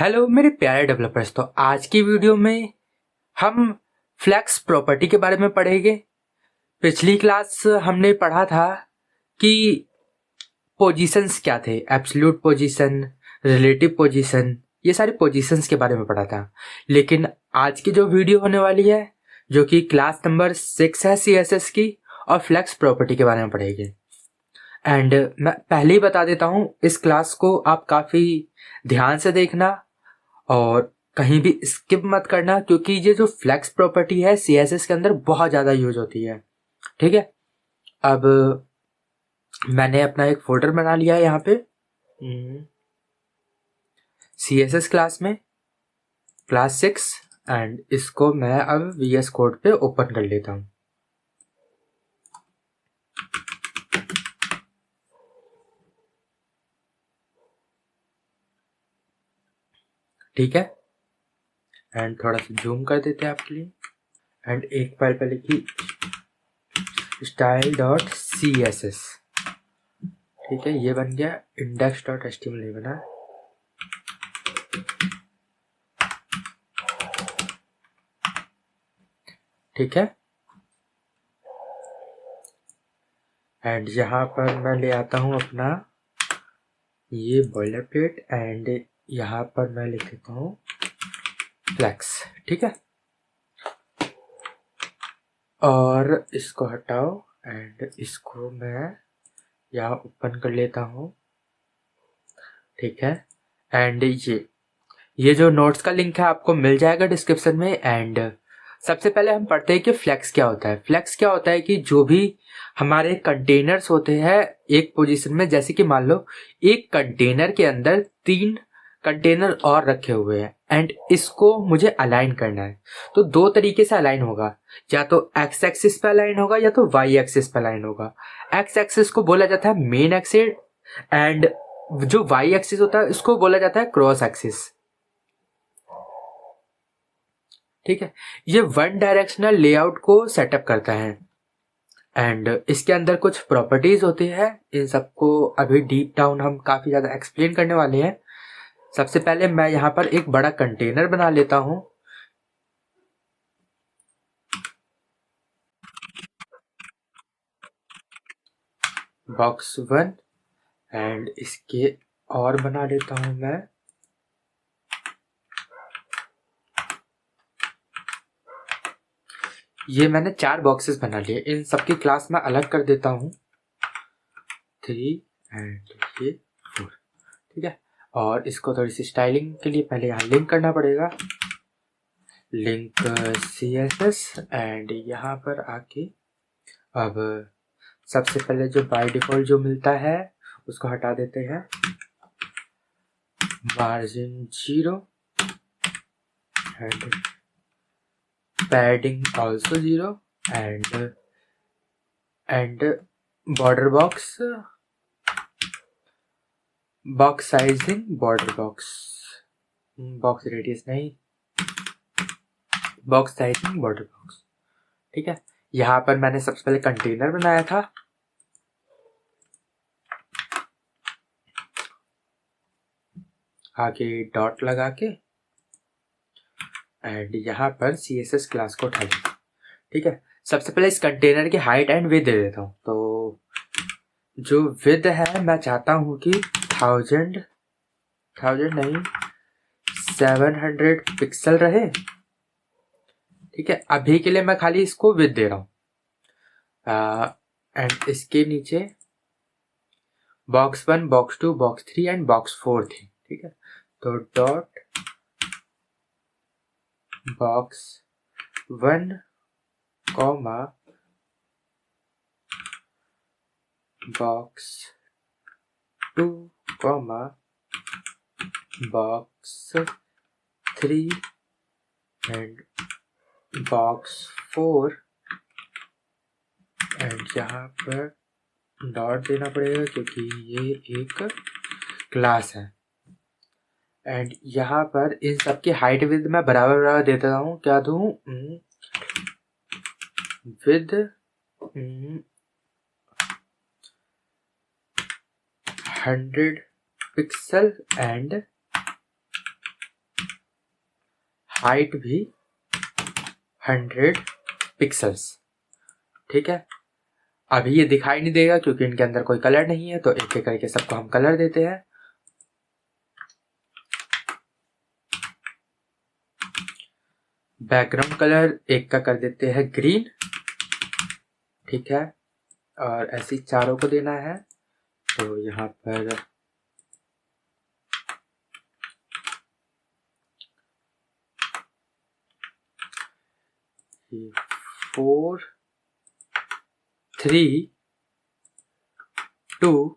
Hello मेरे प्यारे developers. तो आज की वीडियो में हम फ्लेक्स प्रॉपर्टी के बारे में पढ़ेंगे। पिछली क्लास हमने पढ़ा था कि पोजीशंस क्या थे, एब्सोल्यूट पोजीशन, रिलेटिव पोजीशन, ये सारी पोजीशंस के बारे में पढ़ा था। लेकिन आज की जो वीडियो होने वाली है, जो कि क्लास नंबर 6 है CSS की, और फ्लेक्स प्रॉपर्टी के बारे में पढ़ेंगे। एंड मैं पहले ही बता देता हूँ, इस क्लास को आप काफ़ी ध्यान से देखना और कहीं भी स्किप मत करना, क्योंकि ये जो फ्लेक्स प्रॉपर्टी है CSS के अंदर बहुत ज़्यादा यूज होती है। ठीक है, अब मैंने अपना एक फोल्डर बना लिया है यहाँ पे CSS क्लास में, क्लास 6, एंड इसको मैं अब VS कोड पे ओपन कर लेता हूँ। ठीक है, एंड थोड़ा सा जूम कर देते हैं आपके लिए। एंड एक फाइल पहले की style.css। ठीक है, ये बन गया। index.html नहीं बना। ठीक है, एंड यहाँ पर मैं ले आता हूँ अपना ये बॉयलर प्लेट, एंड यहाँ पर मैं लिख देता हूँ फ्लेक्स। ठीक है, और इसको हटाओ एंड इसको मैं यहाँ ओपन कर लेता हूँ। ठीक है, एंड ये जो नोट्स का लिंक है आपको मिल जाएगा डिस्क्रिप्शन में। एंड सबसे पहले हम पढ़ते हैं कि फ्लेक्स क्या होता है। फ्लेक्स क्या होता है कि जो भी हमारे कंटेनर्स होते हैं एक पोजीशन में, जैसे कि मान लो एक कंटेनर के अंदर 3 कंटेनर और रखे हुए हैं एंड इसको मुझे अलाइन करना है, तो 2 तरीके से अलाइन होगा। या तो एक्स एक्सिस पे अलाइन होगा या तो वाई एक्सिस पे अलाइन होगा। एक्स एक्सिस को बोला जाता है मेन एक्सिस, एंड जो वाई एक्सिस होता है उसको बोला जाता है क्रॉस एक्सिस। ठीक है, ये वन डायरेक्शनल लेआउट को सेटअप करता है एंड इसके अंदर कुछ प्रॉपर्टीज होती है। इन सबको अभी डीप डाउन हम काफी ज्यादा एक्सप्लेन करने वाले हैं। सबसे पहले मैं यहाँ पर एक बड़ा कंटेनर बना लेता हूँ। बॉक्स 1, एंड इसके और बना लेता हूँ मैं ये मैंने 4 बॉक्सेस बना लिए। इन सबकी क्लास मैं अलग कर देता हूँ, 3 एंड ये 4। ठीक है, और इसको थोड़ी सी स्टाइलिंग के लिए पहले यहाँ लिंक करना पड़ेगा, लिंक CSS, एंड यहाँ पर आके अब सबसे पहले जो बाय डिफॉल्ट जो मिलता है उसको हटा देते हैं, margin 0 and padding also 0 and border box sizing, border box radius नहीं, बॉक्स साइजिंग बॉर्डर बॉक्स। ठीक है, यहाँ पर मैंने सबसे पहले कंटेनर बनाया था, आगे डॉट लगा के एंड यहाँ पर CSS क्लास को उठा लेता हूँ। ठीक है, सबसे पहले इस कंटेनर की हाइट एंड विड्थ दे देता हूँ। तो जो विड्थ है मैं चाहता हूँ कि 1000 नहीं 700 पिक्सल रहे। ठीक है, अभी के लिए मैं खाली इसको विड्थ दे रहा हूँ। एंड इसके नीचे box 1, box 2, box 3 and box 4 थे। ठीक है, तो dot box 1 comma box 2 comma box 3 and box 4, and यहाँ पर डॉट देना पड़ेगा क्योंकि ये एक क्लास है। एंड यहाँ पर इन सबकी हाइट विड्थ मैं बराबर बराबर देता हूँ। क्या दूँ? विद 100 पिक्सल एंड हाइट भी 100 पिक्सल्स। ठीक है, अभी ये दिखाई नहीं देगा क्योंकि इनके अंदर कोई कलर नहीं है, तो एक एक करके सबको हम कलर देते हैं। बैकग्राउंड कलर एक का कर देते हैं ग्रीन। ठीक है, और ऐसे चारों को देना है। तो यहाँ पर 4 3 2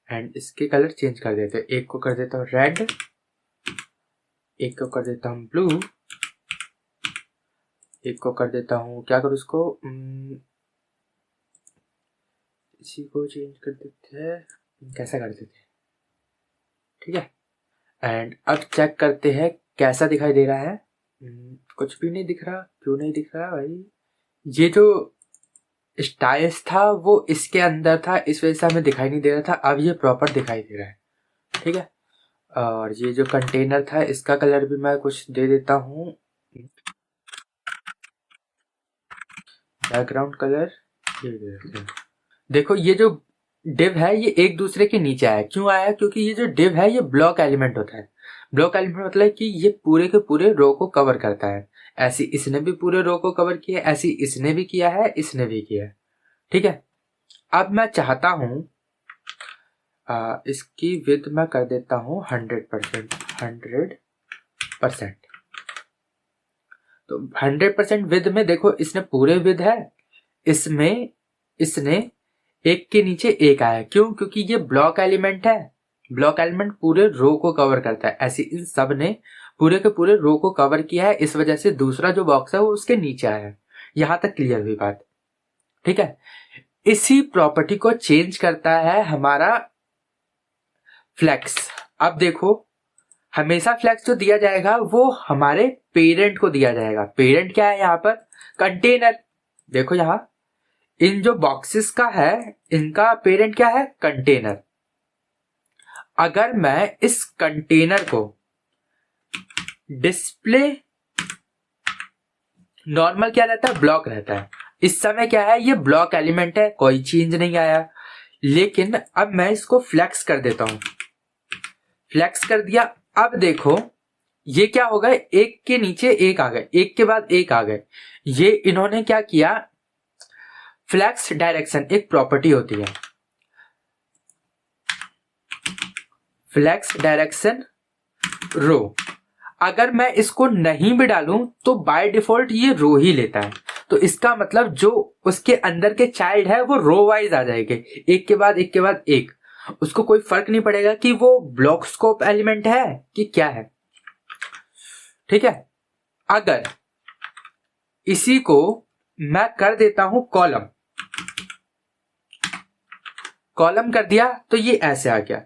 एंड इसके कलर चेंज कर देते हैं। एक को कर देता हूँ रेड, एक को कर देता हूँ ब्लू, एक को कर देता हूँ, क्या करूँ इसको, इसी को चेंज कर देते हैं, कैसा कर देते हैं। ठीक है, एंड अब चेक करते हैं कैसा दिखाई दे रहा है। कुछ भी नहीं दिख रहा। क्यों नहीं दिख रहा भाई? ये जो स्टाइल्स था वो इसके अंदर था, इस वजह से हमें दिखाई नहीं दे रहा था। अब ये प्रॉपर दिखाई दे रहा है। ठीक है, और ये जो कंटेनर था इसका कलर भी मैं कुछ दे देता हूँ। बैकग्राउंड कलर ये दे देते हैं। देखो ये जो डिव है ये एक दूसरे के नीचे आया। क्यों आया? क्योंकि ये जो डिव है ये ब्लॉक एलिमेंट होता है। ब्लॉक एलिमेंट मतलब कि ये पूरे के पूरे रो को कवर करता है। ऐसी इसने भी पूरे रो को कवर किया, ऐसी इसने भी किया है, इसने भी किया है। ठीक है, अब मैं चाहता हूं इसकी विड्थ मैं कर देता हूं 100%। तो 100% विड्थ में देखो इसने पूरे विड्थ है, इसमें इसने एक के नीचे एक आया। क्यों? क्योंकि ये ब्लॉक एलिमेंट है। ब्लॉक एलिमेंट पूरे रो को कवर करता है। ऐसे इन सब ने पूरे के पूरे रो को कवर किया है, इस वजह से दूसरा जो बॉक्स है वो उसके नीचे आया है। यहां तक क्लियर हुई बात? ठीक है, इसी प्रॉपर्टी को चेंज करता है हमारा फ्लेक्स। अब देखो हमेशा फ्लेक्स जो दिया जाएगा वो हमारे पेरेंट को दिया जाएगा। पेरेंट क्या है यहाँ पर? कंटेनर। देखो यहां इन जो बॉक्सेस का है इनका पेरेंट क्या है? कंटेनर। अगर मैं इस कंटेनर को डिस्प्ले, नॉर्मल क्या रहता है? ब्लॉक रहता है। इस समय क्या है? ये ब्लॉक एलिमेंट है, कोई चेंज नहीं आया। लेकिन अब मैं इसको फ्लेक्स कर देता हूं। फ्लेक्स कर दिया। अब देखो ये क्या हो गए? एक के नीचे एक आ गए, एक के बाद एक आ गए। ये इन्होंने क्या किया? फ्लेक्स डायरेक्शन एक प्रॉपर्टी होती है, फ्लेक्स डायरेक्शन रो। अगर मैं इसको नहीं भी डालूं तो बाय डिफॉल्ट ये रो ही लेता है। तो इसका मतलब जो उसके अंदर के चाइल्ड है वो रो वाइज आ जाएंगे, एक के बाद एक के बाद एक। उसको कोई फर्क नहीं पड़ेगा कि वो ब्लॉक स्कोप एलिमेंट है कि क्या है। ठीक है, अगर इसी को मैं कर देता हूं कॉलम, कॉलम कर दिया तो ये ऐसे आ गया।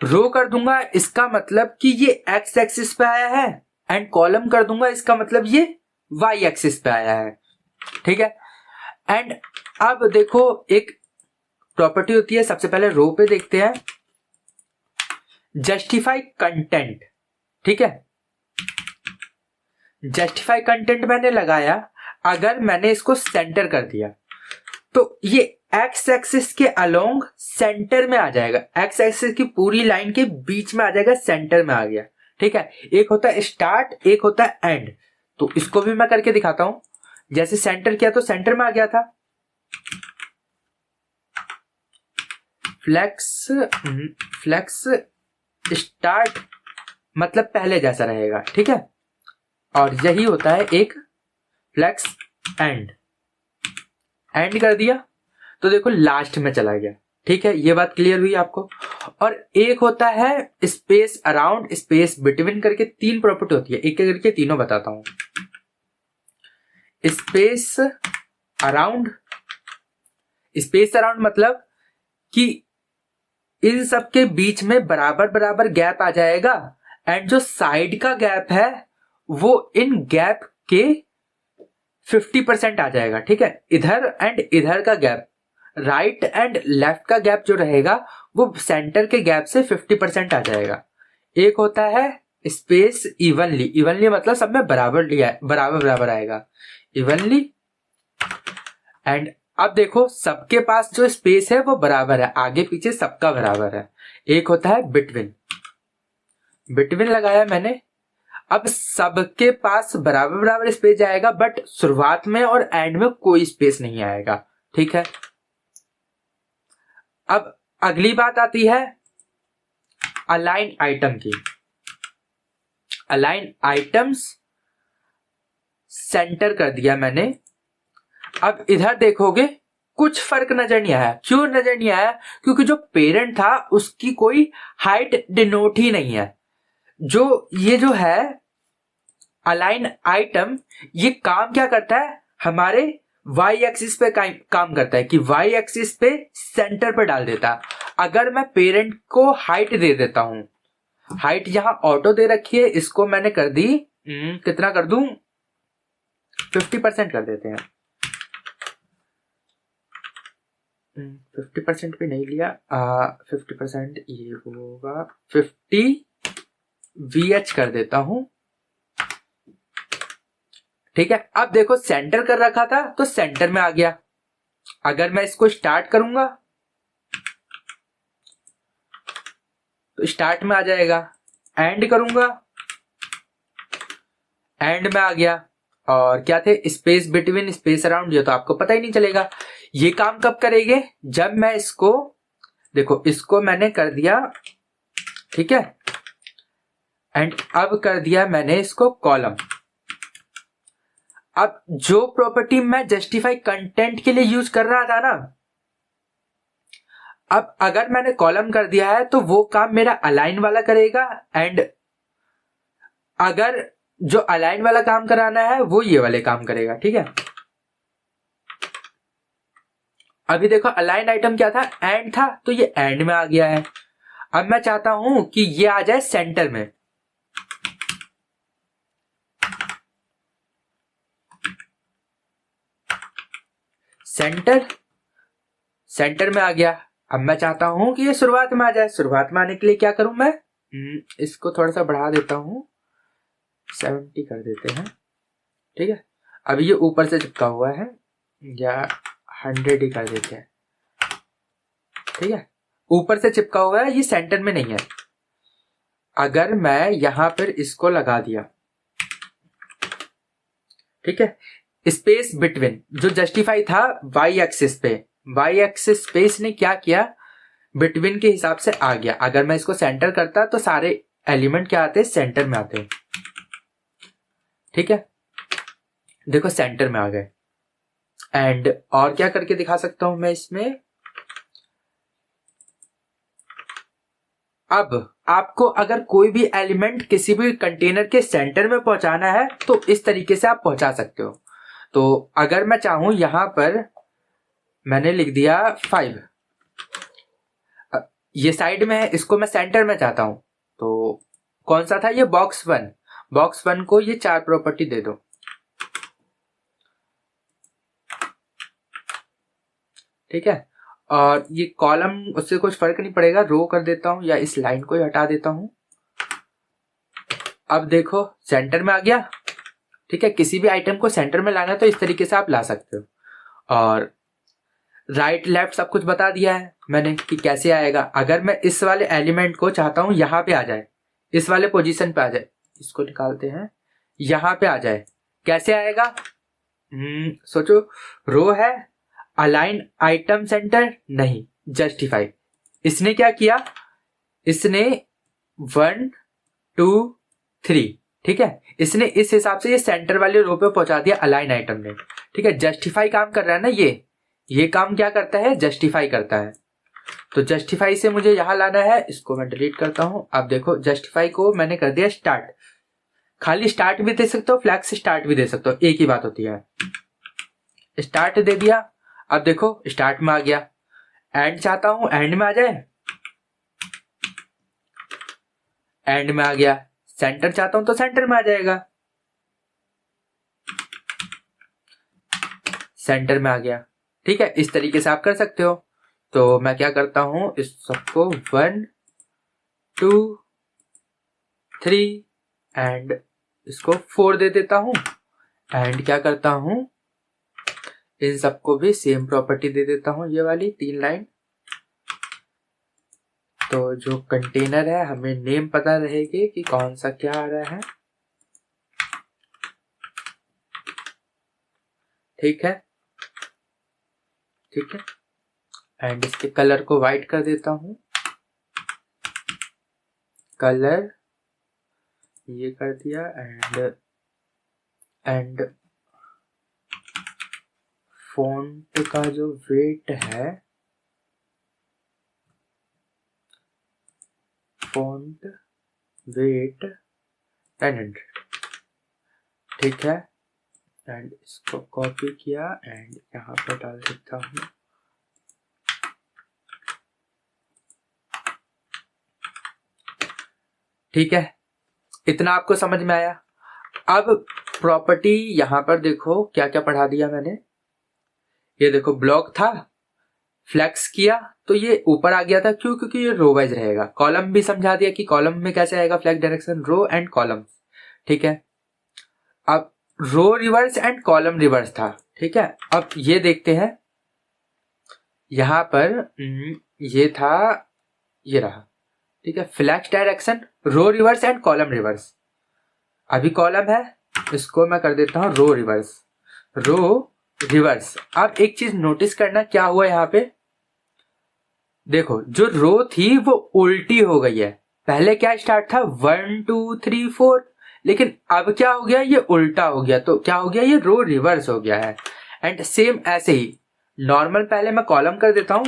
रो कर दूंगा इसका मतलब कि ये एक्स एक्सिस पे आया है, एंड कॉलम कर दूंगा इसका मतलब ये वाई एक्सिस पे आया है। ठीक है, एंड अब देखो एक प्रॉपर्टी होती है, सबसे पहले रो पे देखते हैं, जस्टिफाई कंटेंट। ठीक है, जस्टिफाई कंटेंट मैंने लगाया। अगर मैंने इसको सेंटर कर दिया तो ये एक्स एक्सिस के अलोंग सेंटर में आ जाएगा, एक्स एक्सिस की पूरी लाइन के बीच में आ जाएगा, सेंटर में आ गया। ठीक है, एक होता है स्टार्ट, एक होता है एंड। तो इसको भी मैं करके दिखाता हूं। जैसे सेंटर किया तो सेंटर में आ गया था। फ्लेक्स स्टार्ट मतलब पहले जैसा रहेगा। ठीक है, और यही होता है एक फ्लेक्स एंड। एंड कर दिया तो देखो लास्ट में चला गया। ठीक है, ये बात क्लियर हुई आपको? और एक होता है स्पेस अराउंड, स्पेस बिटवीन करके तीन प्रॉपर्टी होती है। एक एक करके तीनों बताता हूं। स्पेस अराउंड, स्पेस अराउंड मतलब कि इन सब के बीच में बराबर बराबर गैप आ जाएगा, एंड जो साइड का गैप है वो इन गैप के 50% आ जाएगा। ठीक है, इधर एंड इधर का गैप, राइट एंड लेफ्ट का गैप जो रहेगा वो सेंटर के गैप से 50% आ जाएगा। एक होता है स्पेस इवनली, इवनली मतलब सब में बराबर लिया है, बराबर बराबर आएगा इवनली। एंड अब देखो सबके पास जो स्पेस है वो बराबर है, आगे पीछे सबका बराबर है। एक होता है बिटवीन, बिटवीन लगाया मैंने। अब सबके पास बराबर बराबर स्पेस जाएगा, बट शुरुआत में और एंड में कोई स्पेस नहीं आएगा, ठीक है। अब अगली बात आती है अलाइन आइटम की। अलाइन आइटम्स सेंटर कर दिया मैंने। अब इधर देखोगे कुछ फर्क नजर नहीं आया। क्यों नजर नहीं आया? क्योंकि जो पेरेंट था उसकी कोई हाइट डिनोट ही नहीं है। ये जो है अलाइन आइटम, ये काम क्या करता है? हमारे वाई एक्सिस पे काम करता है कि वाई एक्सिस पे सेंटर पे डाल देता है। अगर मैं पेरेंट को हाइट दे देता हूं, हाइट यहां ऑटो दे रखी है, इसको मैंने कर दी कितना कर दूं, 50% कर देते हैं। 50% भी नहीं लिया, 50% ये होगा 50 VH कर देता हूं, ठीक है। अब देखो सेंटर कर रखा था तो सेंटर में आ गया। अगर मैं इसको स्टार्ट करूंगा तो स्टार्ट में आ जाएगा, एंड करूंगा एंड में आ गया। और क्या थे? स्पेस बिटवीन, स्पेस अराउंड, ये तो आपको पता ही नहीं चलेगा। ये काम कब करेंगे? जब मैं इसको, देखो इसको मैंने कर दिया, ठीक है, एंड अब कर दिया मैंने इसको कॉलम। अब जो प्रॉपर्टी मैं जस्टिफाई कंटेंट के लिए यूज कर रहा था ना, अब अगर मैंने कॉलम कर दिया है तो वो काम मेरा अलाइन वाला करेगा। एंड अगर जो अलाइन वाला काम कराना है वो ये वाले काम करेगा, ठीक है। अभी देखो अलाइन आइटम क्या था? एंड था, तो ये एंड में आ गया है। अब मैं चाहता हूं कि ये आ जाए सेंटर में, सेंटर में आ गया। अब मैं चाहता हूं कि ये शुरुआत में आ जाए। शुरुआत में आने के लिए क्या करूं मैं? इसको थोड़ा सा बढ़ा देता हूं, 70 कर देते हैं, ठीक है। अब ये ऊपर से चिपका हुआ है, या 100 ही कर देते हैं, ठीक है। ऊपर से चिपका हुआ है, ये सेंटर में नहीं है। अगर मैं यहां पर इसको लगा दिया, ठीक है, स्पेस बिटवीन जो जस्टिफाई था वाई एक्सिस पे, वाई एक्सिस पे इसने क्या किया? बिटवीन के हिसाब से आ गया। अगर मैं इसको सेंटर करता तो सारे एलिमेंट क्या आते? सेंटर में आते, ठीक है। देखो सेंटर में आ गए। एंड और क्या करके दिखा सकता हूं मैं इसमें? अब आपको अगर कोई भी एलिमेंट किसी भी कंटेनर के सेंटर में पहुंचाना है तो इस तरीके से आप पहुंचा सकते हो। तो अगर मैं चाहूं, यहां पर मैंने लिख दिया 5, ये साइड में है, इसको मैं सेंटर में चाहता हूं, तो कौन सा था ये? बॉक्स 1। बॉक्स 1 को ये 4 प्रॉपर्टी दे दो, ठीक है। और ये कॉलम, उससे कुछ फर्क नहीं पड़ेगा, रो कर देता हूं या इस लाइन को ही हटा देता हूं। अब देखो सेंटर में आ गया, ठीक है। किसी भी आइटम को सेंटर में लाना है तो इस तरीके से आप ला सकते हो। और राइट लेफ्ट सब कुछ बता दिया है मैंने कि कैसे आएगा। अगर मैं इस वाले एलिमेंट को चाहता हूं यहां पे आ जाए, इस वाले पोजीशन पे आ जाए, इसको निकालते हैं, यहां पे आ जाए, कैसे आएगा? सोचो, रो है, अलाइन आइटम सेंटर नहीं, जस्टिफाई। इसने क्या किया? इसने 1 2 3, ठीक है, इसने इस हिसाब से ये सेंटर वाले रो पे पहुंचा दिया अलाइन आइटम ने, ठीक है। जस्टिफाई काम कर रहा है ना, ये काम क्या करता है? जस्टिफाई करता है। तो जस्टिफाई से मुझे यहां लाना है, इसको मैं डिलीट करता हूं। अब देखो जस्टिफाई को मैंने कर दिया स्टार्ट। खाली स्टार्ट भी दे सकते हो, फ्लैक्स स्टार्ट भी दे सकते हो, एक ही बात होती है। स्टार्ट दे दिया, अब देखो स्टार्ट में आ गया। एंड चाहता हूं एंड में आ जाए, एंड में आ गया। सेंटर चाहता हूं तो सेंटर में आ जाएगा, सेंटर में आ गया, ठीक है। इस तरीके से आप कर सकते हो। तो मैं क्या करता हूं, इस सबको 1 2 3 एंड इसको 4 दे देता हूं एंड क्या करता हूं, इन सबको भी सेम प्रॉपर्टी दे देता हूं, ये वाली 3 लाइन। तो जो कंटेनर है हमें नेम पता रहेगी कि कौन सा क्या आ रहा है। ठीक है, ठीक है। एंड इसके कलर को वाइट कर देता हूं, कलर ये कर दिया। एंड फॉन्ट का जो वेट है, फॉन्ट वेट 1000, ठीक है। एंड इसको कॉपी किया एंड यहाँ पर डाल देता हूँ। ठीक है, इतना आपको समझ में आया। अब प्रॉपर्टी यहाँ पर देखो क्या क्या पढ़ा दिया मैंने। ये देखो ब्लॉक था, फ्लेक्स किया तो ये ऊपर आ गया था, क्यों? क्योंकि ये रो वाइज रहेगा। कॉलम भी समझा दिया कि कॉलम में कैसे आएगा flex direction, row and column. ठीक है, अब row reverse and column reverse था। ठीक है, अब ये देखते हैं यहां पर ये था, ये रहा। ठीक है, flex direction, row reverse and column reverse. अभी कॉलम है, इसको मैं कर देता हूं रो रिवर्स, रो रिवर्स। अब एक चीज नोटिस करना, क्या हुआ यहां पे देखो, जो रो थी वो उल्टी हो गई है। पहले क्या स्टार्ट था 1 2 3 4, लेकिन अब क्या हो गया, ये उल्टा हो गया। तो क्या हो गया, ये रो रिवर्स हो गया है। एंड सेम ऐसे ही नॉर्मल, पहले मैं कॉलम कर देता हूं,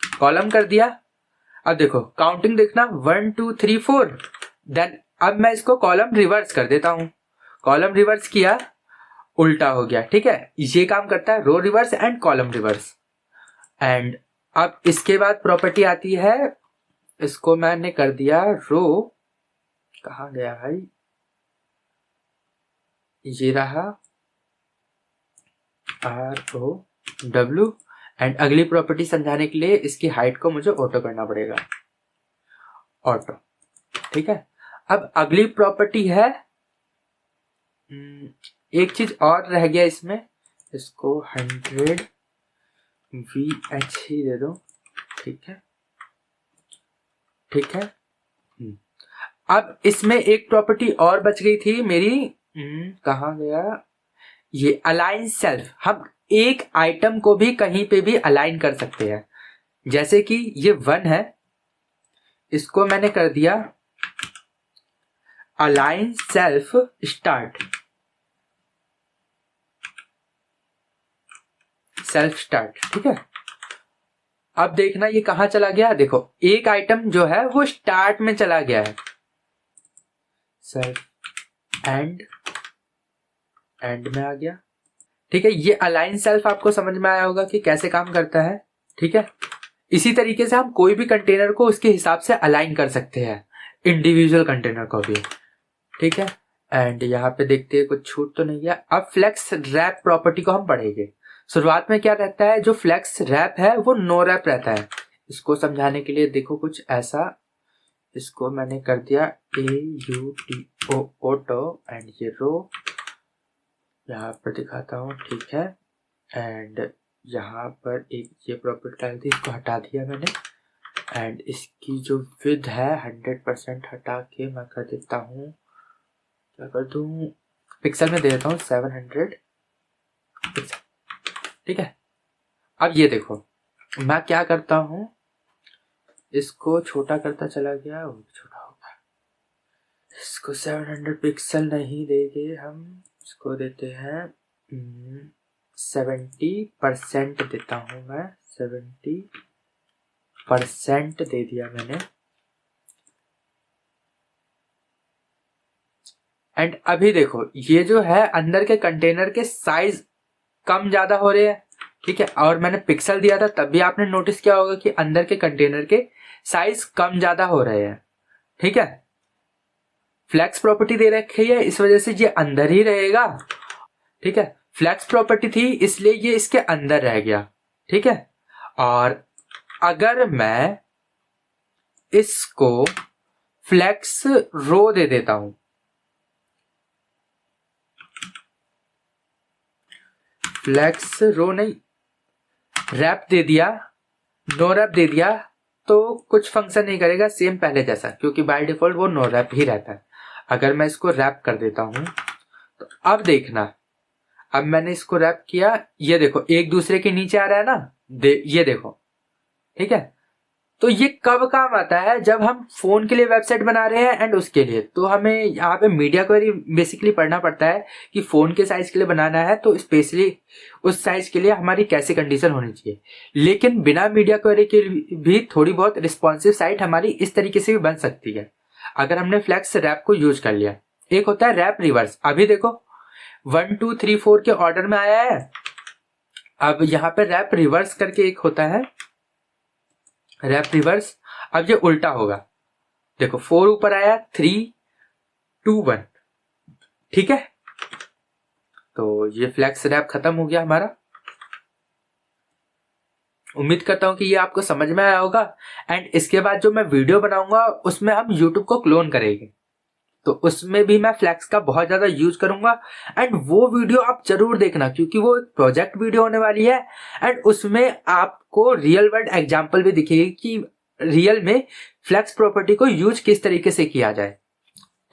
कॉलम कर दिया। अब देखो काउंटिंग देखना 1 2 3 4, देन अब मैं इसको कॉलम रिवर्स कर देता हूं, कॉलम रिवर्स किया, उल्टा हो गया। ठीक है, ये काम करता है row reverse and column reverse. And अब इसके बाद प्रॉपर्टी आती है, इसको मैंने कर दिया रो, कहाँ गया भाई, ये रहा ROW। एंड अगली प्रॉपर्टी समझाने के लिए इसकी हाइट को मुझे ऑटो करना पड़ेगा, ऑटो। ठीक है, अब अगली प्रॉपर्टी है, एक चीज और रह गया इसमें, इसको 100 VH ही दे दो। ठीक है, ठीक है। अब इसमें एक प्रॉपर्टी और बच गई थी मेरी, कहाँ गया, ये अलाइन सेल्फ। हम एक आइटम को भी कहीं पे भी अलाइन कर सकते हैं। जैसे कि ये 1 है, इसको मैंने कर दिया align self start, self start. ठीक है, अब देखना ये कहां चला गया, देखो एक आइटम जो है वो स्टार्ट में चला गया है, सेल्फ एंड में आ गया। ठीक है, ये अलाइन सेल्फ आपको समझ में आया होगा कि कैसे काम करता है। ठीक है, इसी तरीके से हम कोई भी कंटेनर को उसके हिसाब से अलाइन कर सकते हैं, इंडिविजुअल कंटेनर को भी। ठीक है, एंड यहाँ पे देखते हैं कुछ छूट तो नहीं है। अब फ्लेक्स रैप प्रॉपर्टी को हम पढ़ेंगे। शुरुआत में क्या रहता है, जो फ्लेक्स रैप है वो नो रैप रहता है। इसको समझाने के लिए देखो कुछ ऐसा, इसको मैंने कर दिया AUTO ऑटो एंड ये रो यहाँ पर दिखाता हूँ। ठीक है, एंड यहाँ पर एक ये प्रॉपर्टी डाल दी, इसको हटा दिया मैंने। एंड इसकी जो विड्थ है 100% हटा के मैं कर देता हूँ, क्या कर दूँ, पिक्सल में दे देता हूँ 700 पिक्सल। ठीक है, अब ये देखो मैं क्या करता हूँ, इसको छोटा करता चला गया, वो भी छोटा होगा। इसको 700 पिक्सल नहीं देंगे हम, इसको देते हैं 70% देता हूँ मैं, 70% दे दिया मैंने। एंड अभी देखो ये जो है अंदर के कंटेनर के साइज कम ज्यादा हो रहे हैं। ठीक है, और मैंने पिक्सल दिया था तब भी आपने नोटिस किया होगा कि अंदर के कंटेनर के साइज कम ज्यादा हो रहे हैं। ठीक है, फ्लेक्स प्रॉपर्टी दे रखी है, इस वजह से ये अंदर ही रहेगा। ठीक है, फ्लेक्स प्रॉपर्टी थी इसलिए ये इसके अंदर रह गया। ठीक है, और अगर मैं इसको फ्लेक्स रो दे देता हूं, फ्लेक्स रो नहीं, रैप दे दिया, नो रैप दे दिया तो कुछ फंक्शन नहीं करेगा, सेम पहले जैसा, क्योंकि बाय डिफॉल्ट वो नो रैप ही रहता है। अगर मैं इसको रैप कर देता हूं तो अब देखना, अब मैंने इसको रैप किया, ये देखो एक दूसरे के नीचे आ रहा है ना, ये देखो, ठीक है। तो ये कब काम आता है, जब हम फोन के लिए वेबसाइट बना रहे हैं एंड उसके लिए, तो हमें यहाँ पे मीडिया क्वेरी बेसिकली पढ़ना पड़ता है कि फोन के साइज के लिए बनाना है तो स्पेशली उस साइज के लिए हमारी कैसी कंडीशन होनी चाहिए। लेकिन बिना मीडिया क्वेरी के भी थोड़ी बहुत रिस्पॉन्सिव साइट हमारी इस तरीके से भी बन सकती है, अगर हमने फ्लेक्स रैप को यूज कर लिया। एक होता है रैप रिवर्स, अभी देखो 1 2 3 4 के ऑर्डर में आया है। अब यहाँ पे रैप रिवर्स करके एक होता है, रैप रिवर्स। अब ये उल्टा होगा, देखो 4 ऊपर आया, 3 2 1, ठीक है। तो ये फ्लेक्स रैप खत्म हो गया हमारा। उम्मीद करता हूं कि ये आपको समझ में आया होगा। एंड इसके बाद जो मैं वीडियो बनाऊंगा उसमें हम यूट्यूब को क्लोन करेंगे, तो उसमें भी मैं फ्लेक्स का बहुत ज्यादा यूज करूंगा। एंड वो वीडियो आप जरूर देखना, क्योंकि वो एक प्रोजेक्ट वीडियो होने वाली है एंड उसमें आपको रियल वर्ल्ड एग्जांपल भी दिखेगी कि रियल में फ्लेक्स प्रॉपर्टी को यूज किस तरीके से किया जाए,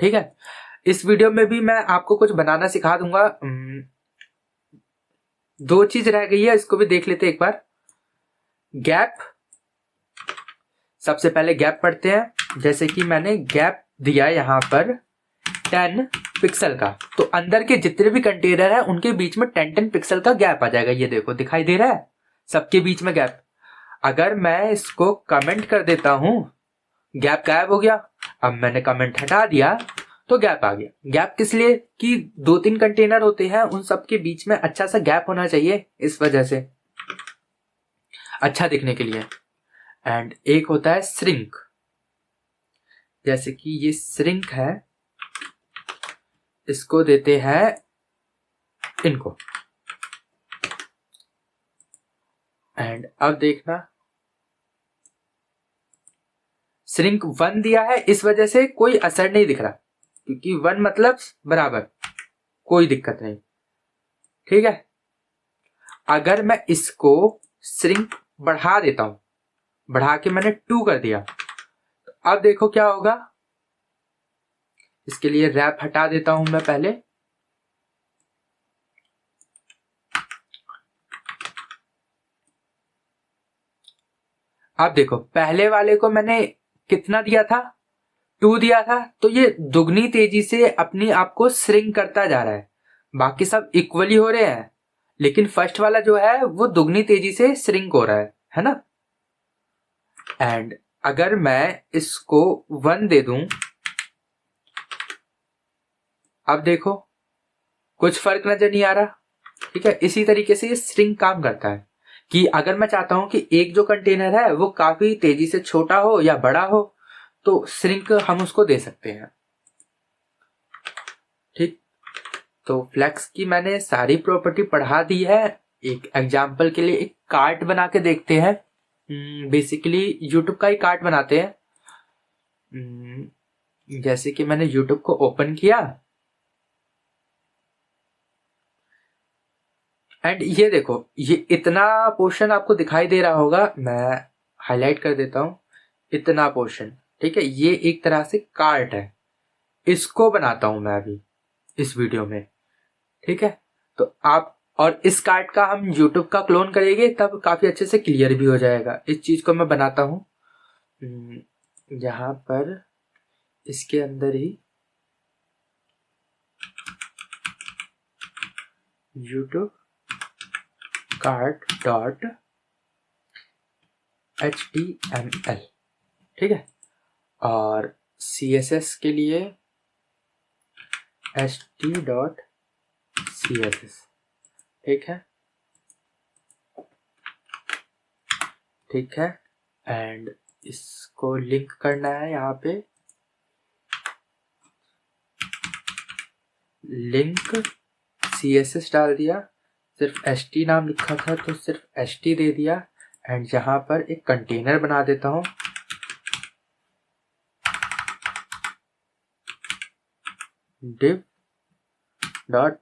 ठीक है। इस वीडियो में भी मैं आपको कुछ बनाना सिखा दूंगा। 2 चीज रह गई है, इसको भी देख लेते एक बार। गैप, सबसे पहले गैप पढ़ते हैं। जैसे कि मैंने गैप दिया यहां पर 10 पिक्सल का, तो अंदर के जितने भी कंटेनर है उनके बीच में 10 पिक्सल का गैप आ जाएगा। ये देखो दिखाई दे रहा है सबके बीच में गैप। अगर मैं इसको कमेंट कर देता हूं, गैप गायब हो गया। अब मैंने कमेंट हटा दिया तो गैप आ गया। गैप किस लिए, कि 2 3 कंटेनर होते हैं, उन सबके बीच में अच्छा सा गैप होना चाहिए, इस वजह से अच्छा दिखने के लिए। एंड एक होता है श्रिंक, जैसे कि ये श्रिंक है, इसको देते हैं इनको। एंड अब देखना, श्रिंक 1 दिया है, इस वजह से कोई असर नहीं दिख रहा, क्योंकि 1 मतलब बराबर, कोई दिक्कत नहीं, ठीक है। अगर मैं इसको श्रिंक बढ़ा देता हूं, बढ़ा के मैंने 2 कर दिया, तो अब देखो क्या होगा। इसके लिए रैप हटा देता हूं मैं पहले। अब देखो पहले वाले को मैंने कितना दिया था, 2 दिया था, तो ये दुगनी तेजी से अपनी आप को श्रिंक करता जा रहा है। बाकी सब इक्वली हो रहे हैं, लेकिन फर्स्ट वाला जो है वो दुगनी तेजी से श्रिंक हो रहा है ना। एंड अगर मैं इसको 1 दे दूं, अब देखो कुछ फर्क नजर नहीं आ रहा, ठीक है। इसी तरीके से ये श्रिंक काम करता है, कि अगर मैं चाहता हूं कि एक जो कंटेनर है वो काफी तेजी से छोटा हो या बड़ा हो, तो श्रिंक हम उसको दे सकते हैं, ठीक। तो फ्लेक्स की मैंने सारी प्रॉपर्टी पढ़ा दी है। एक एग्जांपल के लिए एक कार्ट बना के देखते हैं। बेसिकली यूट्यूब का ही कार्ट बनाते हैं। जैसे कि मैंने यूट्यूब को ओपन किया एंड ये देखो, ये इतना पोर्शन आपको दिखाई दे रहा होगा, मैं हाईलाइट कर देता हूं, इतना पोर्शन, ठीक है। ये एक तरह से कार्ट है, इसको बनाता हूं मैं अभी इस वीडियो में, ठीक है। तो आप, और इस कार्ड का हम YouTube का क्लोन करेंगे तब काफी अच्छे से क्लियर भी हो जाएगा। इस चीज को मैं बनाता हूं यहां पर, इसके अंदर ही YouTube कार्ड डॉट HTML, ठीक है। और CSS के लिए ht.css, ठीक है, ठीक है। एंड इसको लिंक करना है, यहाँ पे लिंक CSS डाल दिया, सिर्फ ht नाम लिखा था तो सिर्फ ht दे दिया। एंड यहाँ पर एक कंटेनर बना देता हूँ, div डॉट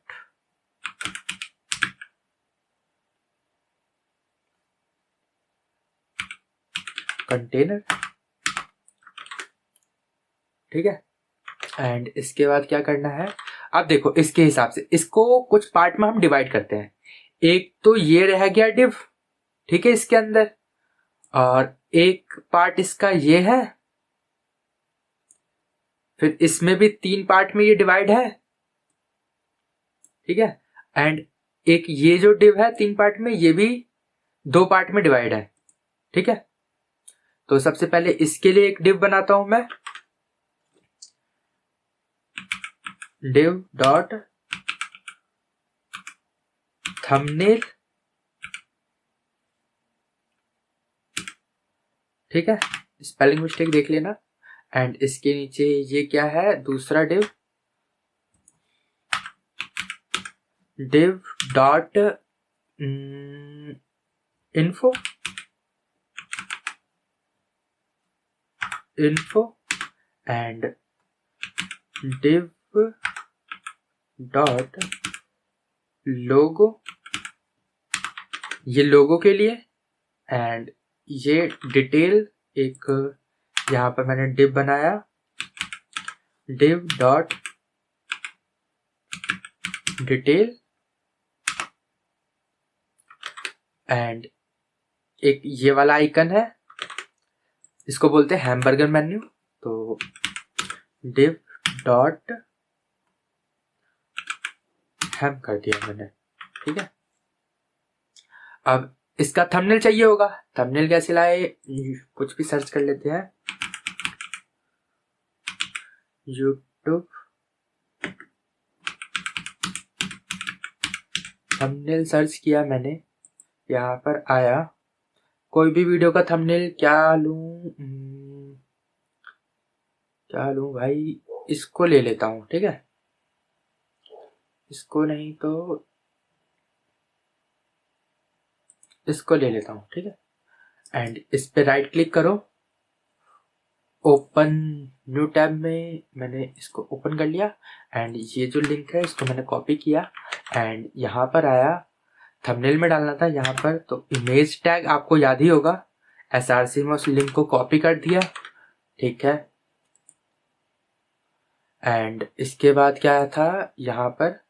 कंटेनर, ठीक है। एंड इसके बाद क्या करना है, अब देखो इसके हिसाब से इसको कुछ पार्ट में हम डिवाइड करते हैं। एक तो ये रह गया डिव, ठीक है, इसके अंदर, और एक पार्ट इसका ये है, फिर इसमें भी 3 पार्ट में ये डिवाइड है, ठीक है। एंड एक ये जो डिव है 3 पार्ट में, ये भी 2 पार्ट में डिवाइड है, ठीक है। तो सबसे पहले इसके लिए एक डिव बनाता हूं मैं, डिव डॉट थंबनेल, ठीक है, स्पेलिंग मिस्टेक देख लेना। एंड इसके नीचे ये क्या है, दूसरा div, div dot info, and div dot logo, ये लोगो के लिए। एंड ये डिटेल, एक यहां पर मैंने डिव बनाया, डिव डॉट डिटेल। एंड एक ये वाला आइकन है, इसको बोलते हैं हैमबर्गर मेन्यू, तो डिव डॉट हैम कर दिया मैंने, ठीक है। अब इसका थंबनेल चाहिए होगा, थंबनेल कैसे लाए, कुछ भी सर्च कर लेते हैं, यूट्यूब थंबनेल सर्च किया मैंने, यहाँ पर आया, कोई भी वीडियो का थंबनेल क्या लूं, क्या लूं भाई, इसको ले लेता हूं, ठीक है, इसको नहीं तो इसको ले लेता हूं, ठीक है। एंड इस पे राइट क्लिक करो, ओपन न्यू टैब में मैंने इसको ओपन कर लिया। एंड ये जो लिंक है इसको मैंने कॉपी किया, एंड यहाँ पर आया, थंबनेल में डालना था यहाँ पर, तो इमेज टैग आपको याद ही होगा, एसआरसी में उस लिंक को कॉपी कर दिया, ठीक है। एंड इसके बाद क्या था, यहाँ पर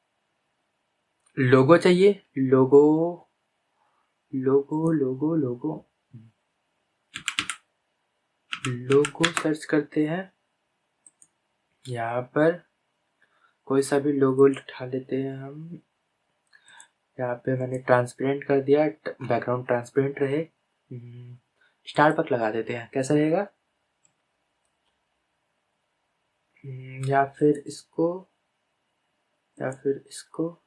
लोगो चाहिए, लोगो लोगो लोगो लोगो लोगो सर्च करते हैं, यहाँ पर कोई सा भी लोगो उठा लेते हैं हम। यहाँ पे मैंने ट्रांसपेरेंट कर दिया, बैकग्राउंड ट्रांसपेरेंट रहे, स्टारबक लगा देते हैं, कैसा रहेगा, या फिर इसको, या फिर इसको,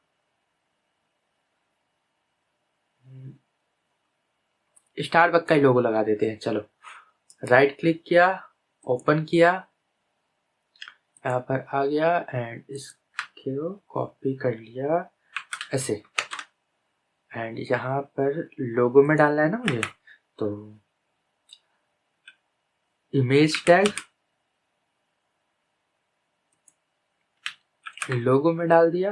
स्टारबक का ही लोगो लगा देते हैं। चलो, राइट क्लिक किया, ओपन किया, यहाँ पर आ गया, एंड इसको कॉपी कर लिया ऐसे। एंड यहाँ पर लोगो में डालना है ना मुझे, तो इमेज टैग लोगो में डाल दिया,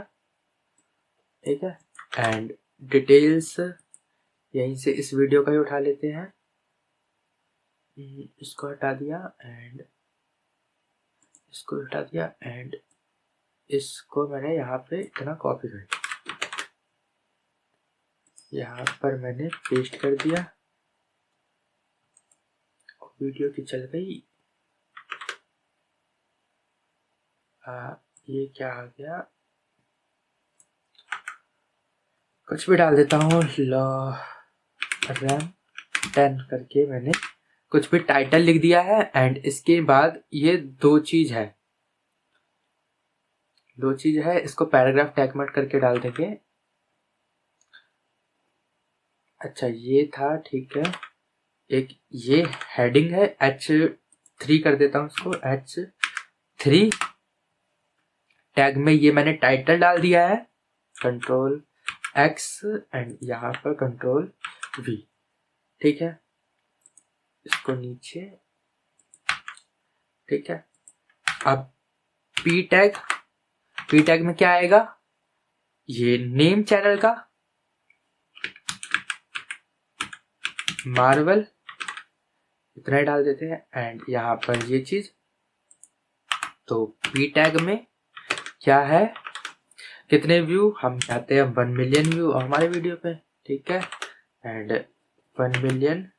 ठीक है। एंड डिटेल्स यहीं से इस वीडियो का ही उठा लेते हैं, इसको हटा दिया, एंड इसको हटा दिया, एंड इसको मैंने यहाँ पे इतना कॉपी कर दिया, यहाँ पर मैंने पेस्ट कर दिया, वीडियो की चल गई। ये क्या आ गया, कुछ भी डाल देता हूँ, रैम 10 करके मैंने कुछ भी टाइटल लिख दिया है। एंड इसके बाद ये दो चीज है, इसको पैराग्राफ टैग मट करके डाल देंगे। अच्छा ये था, ठीक है। एक ये हेडिंग है, H3 कर देता हूँ इसको, H3 टैग में ये मैंने टाइटल डाल दिया है, Ctrl X एंड यहाँ पर Ctrl V, ठीक है। इसको नीचे, ठीक है। अब P टैग में क्या आएगा, ये नेम चैनल का, मार्वल इतना ही डाल देते हैं। एंड यहाँ पर ये चीज, तो पी टैग में क्या है, कितने व्यू, हम चाहते हैं 1 मिलियन व्यू हमारे वीडियो पे, ठीक है। And 1 million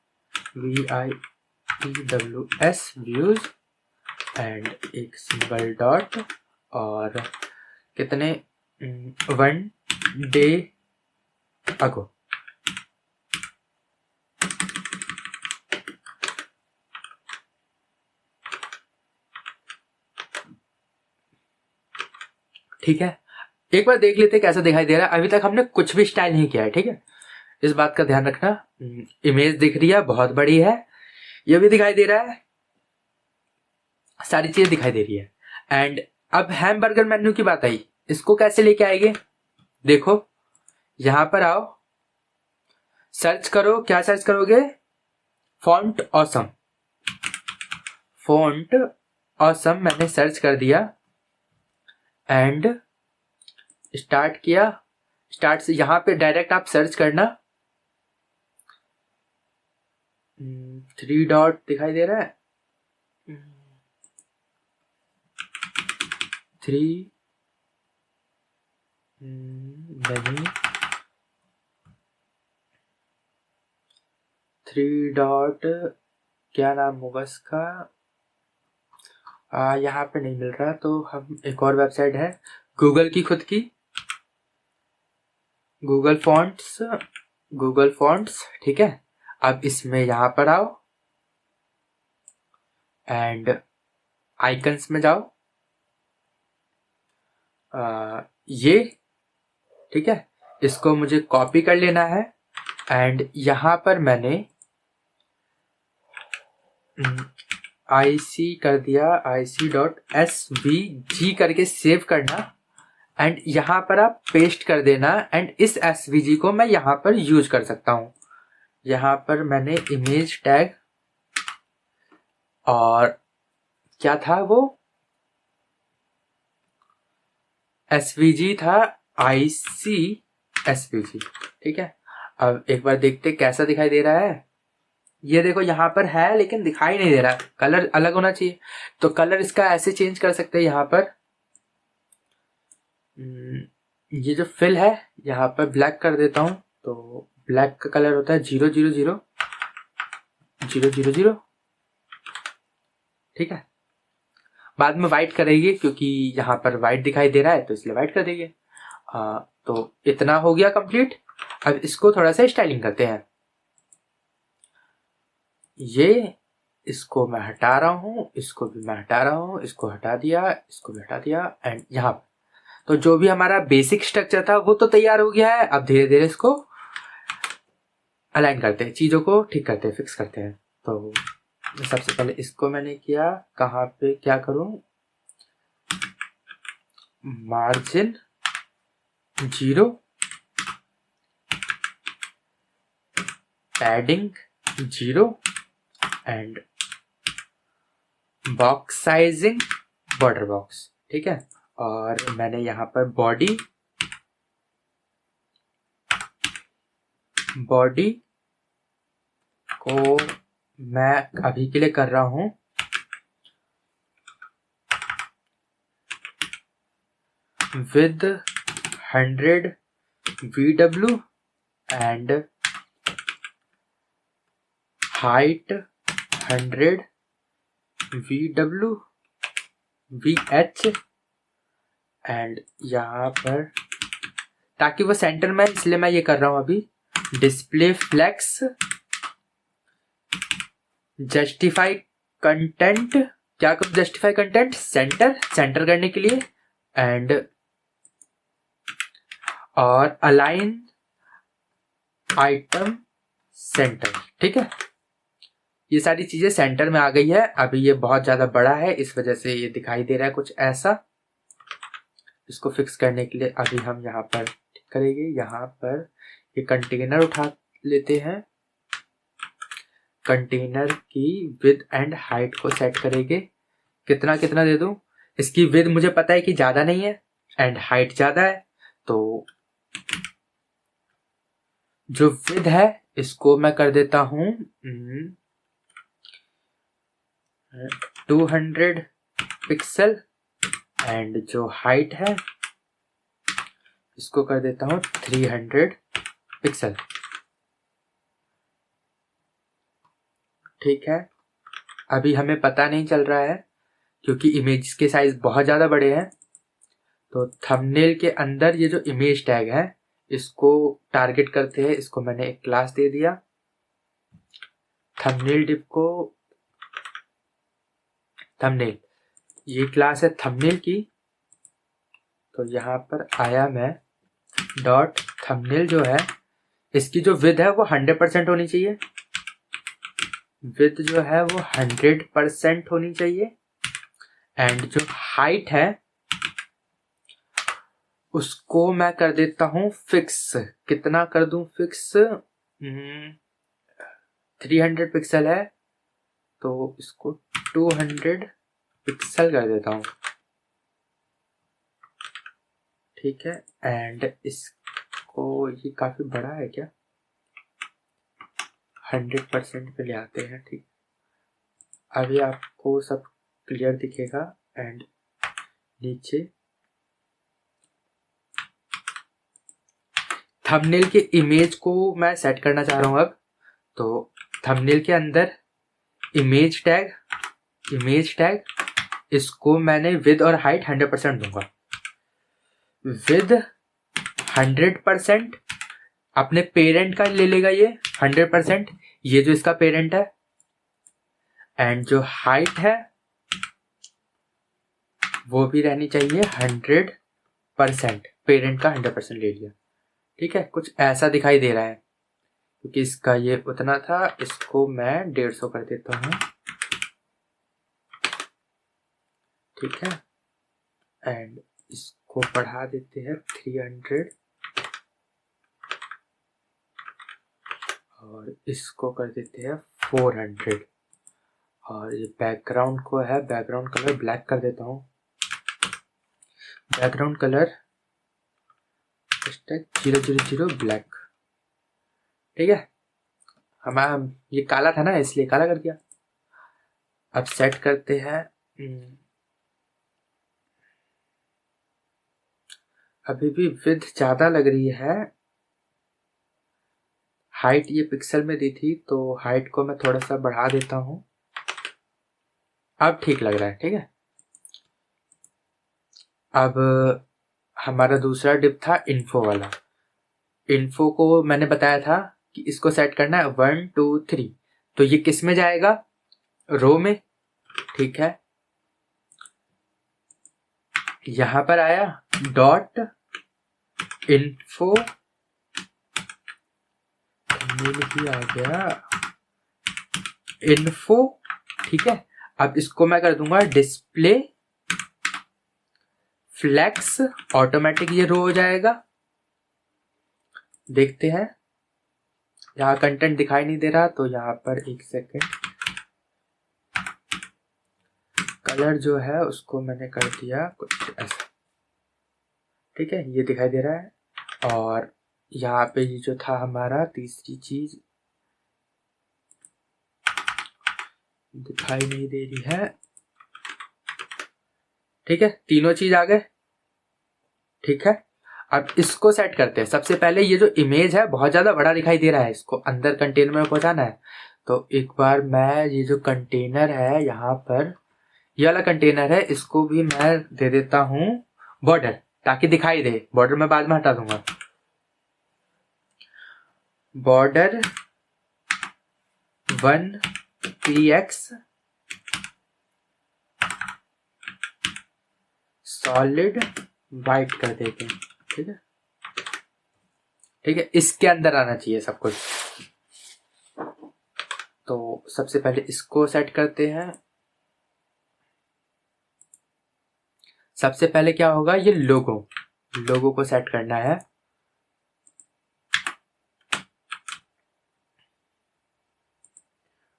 VIEWS views and एक सिंगल डॉट और कितने 1 डे अगो। ठीक है, एक बार देख लेते हैं कैसा दिखाई दे रहा है। अभी तक हमने कुछ भी स्टाइल नहीं किया है, ठीक है, इस बात का ध्यान रखना। इमेज दिख रही है, बहुत बड़ी है, ये भी दिखाई दे रहा है, सारी चीजें दिखाई दे रही है। एंड अब हैमबर्गर मेन्यू की बात आई, इसको कैसे लेके आएंगे, देखो यहां पर आओ, सर्च करो, क्या सर्च करोगे, फॉन्ट ऑसम। फॉन्ट ऑसम मैंने सर्च कर दिया एंड स्टार्ट किया। स्टार्ट से यहां पे डायरेक्ट आप सर्च करना, 3 डॉट दिखाई दे रहा है, 3 नहीं, 3 डॉट क्या नाम होगा इसका, यहाँ पे नहीं मिल रहा, तो हम एक और वेबसाइट है गूगल की, खुद की, गूगल फॉन्ट्स, ठीक है। अब इसमें यहां पर आओ एंड आइकन्स में जाओ, ये ठीक है, इसको मुझे कॉपी कर लेना है एंड यहां पर मैंने IC कर दिया, IC.SVG करके सेव करना एंड यहां पर आप पेस्ट कर देना। एंड इस SVG को मैं यहां पर यूज कर सकता हूं। यहां पर मैंने इमेज टैग और क्या था वो, SVG था, IC SVG, ठीक है। अब एक बार देखते कैसा दिखाई दे रहा है। ये देखो यहाँ पर है लेकिन दिखाई नहीं दे रहा, कलर अलग होना चाहिए, तो कलर इसका ऐसे चेंज कर सकते हैं। यहाँ पर ये जो फिल है यहाँ पर ब्लैक कर देता हूं, तो ब्लैक का कलर होता है 0000000, ठीक है। बाद में व्हाइट करेंगे क्योंकि यहाँ पर व्हाइट दिखाई दे रहा है, तो इसलिए व्हाइट कर देंगे। तो इतना हो गया कंप्लीट। अब इसको थोड़ा सा स्टाइलिंग करते हैं। ये इसको मैं हटा रहा हूं, इसको भी मैं हटा रहा हूं, इसको हटा दिया, इसको भी हटा दिया एंड यहाँ तो जो भी हमारा बेसिक स्ट्रक्चर था वो तो तैयार हो गया है। अब धीरे धीरे इसको अलाइन करते हैं, चीजों को ठीक करते हैं, फिक्स करते हैं। तो सबसे पहले इसको मैंने किया, कहाँ पे क्या करूं, margin 0, padding 0 and box sizing border box, ठीक है। और मैंने यहां पर बॉडी को मैं अभी के लिए कर रहा हूं with 100 VW and height 100 VH and यहाँ पर ताकि वो सेंटर में, इसलिए मैं ये कर रहा हूं अभी। डिस्प्ले फ्लेक्स, जस्टिफाई कंटेंट, क्या करूं, जस्टिफाई कंटेंट सेंटर करने के लिए एंड और अलाइन आइटम सेंटर, ठीक है। ये सारी चीजें सेंटर में आ गई है। अभी ये बहुत ज्यादा बड़ा है, इस वजह से ये दिखाई दे रहा है कुछ ऐसा। इसको फिक्स करने के लिए अभी हम यहाँ पर ठीक करेंगे। यहाँ पर ये कंटेनर उठा लेते हैं, कंटेनर की विड्थ एंड हाइट को सेट करेंगे। कितना कितना दे दूं, इसकी विड्थ मुझे पता है कि ज्यादा नहीं है एंड हाइट ज्यादा है, तो जो विड्थ है इसको मैं कर देता हूं 200 पिक्सल एंड जो हाइट है इसको कर देता हूँ 300 पिक्सल। ठीक है, अभी हमें पता नहीं चल रहा है क्योंकि इमेज के साइज बहुत ज़्यादा बड़े हैं। तो थंबनेल के अंदर ये जो इमेज टैग है इसको टारगेट करते हैं। इसको मैंने एक क्लास दे दिया, थंबनेल डिव को थंबनेल, ये क्लास है थंबनेल की। तो यहाँ पर आया मैं, डॉट थंबनेल जो है इसकी जो विड्थ है वो 100% होनी चाहिए। विड्थ जो है वो 100% होनी चाहिए एंड जो हाइट है उसको मैं कर देता हूँ फिक्स। कितना कर दूं फिक्स? 300 पिक्सल है तो इसको 200 पिक्सल कर देता हूँ। ठीक है, एंड इसको, ये काफी बड़ा है क्या? 100% पे ले आते हैं। ठीक, अभी आपको सब क्लियर दिखेगा। एंड नीचे थंबनेल के इमेज को मैं सेट करना चाह रहा हूँ अब। तो थंबनेल के अंदर इमेज टैग इसको मैंने विद और हाइट 100% दूंगा। विद 100% अपने पेरेंट का ले लेगा ये 100%, ये जो इसका पेरेंट है। एंड जो हाइट है वो भी रहनी चाहिए 100%, पेरेंट का 100% ले लिया। ठीक है, कुछ ऐसा दिखाई दे रहा है क्योंकि इसका ये उतना था, इसको मैं 150 कर देता हूँ। ठीक है, एंड इसको बढ़ा देते हैं 300 और इसको कर देते हैं 400। और ये बैकग्राउंड को है, बैकग्राउंड कलर ब्लैक कर देता हूँ। Background colour 000 black. ठीक है, हमारा ये काला था ना इसलिए काला कर दिया। अब सेट करते हैं। अभी भी विड्थ ज्यादा लग रही है। हाइट ये पिक्सल में दी थी तो हाइट को मैं थोड़ा सा बढ़ा देता हूँ। अब ठीक लग रहा है। ठीक है, अब हमारा दूसरा डिप था इन्फो वाला। इन्फो को मैंने बताया था कि इसको सेट करना है 1 2 3। तो ये किस में जाएगा? रो में। ठीक है, यहां पर आया डॉट इन्फो, ही आ गया इन्फो। ठीक है, अब इसको मैं कर दूंगा डिस्प्ले फ्लेक्स, ऑटोमेटिक ये रो हो जाएगा। देखते हैं, यहाँ कंटेंट दिखाई नहीं दे रहा तो यहाँ पर एक सेकेंड, कलर जो है उसको मैंने कर दिया कुछ ऐसा। ठीक है, ये दिखाई दे रहा है। और यहाँ पे ये जो था हमारा तीसरी चीज दिखाई नहीं दे रही है। ठीक है, तीनों चीज आ गए। ठीक है, अब इसको सेट करते हैं। सबसे पहले ये जो इमेज है बहुत ज्यादा बड़ा दिखाई दे रहा है, इसको अंदर कंटेनर में पहुंचाना है। तो एक बार मैं ये जो कंटेनर है यहाँ पर, ये वाला कंटेनर है, इसको भी मैं दे देता हूँ बॉर्डर ताकि दिखाई दे। बॉर्डर मैं बाद में हटा दूंगा। बॉर्डर 1px सॉलिड वाइट कर देते हैं। ठीक है, ठीक है, इसके अंदर आना चाहिए सब कुछ। तो सबसे पहले इसको सेट करते हैं। सबसे पहले क्या होगा, ये लोगो को सेट करना है।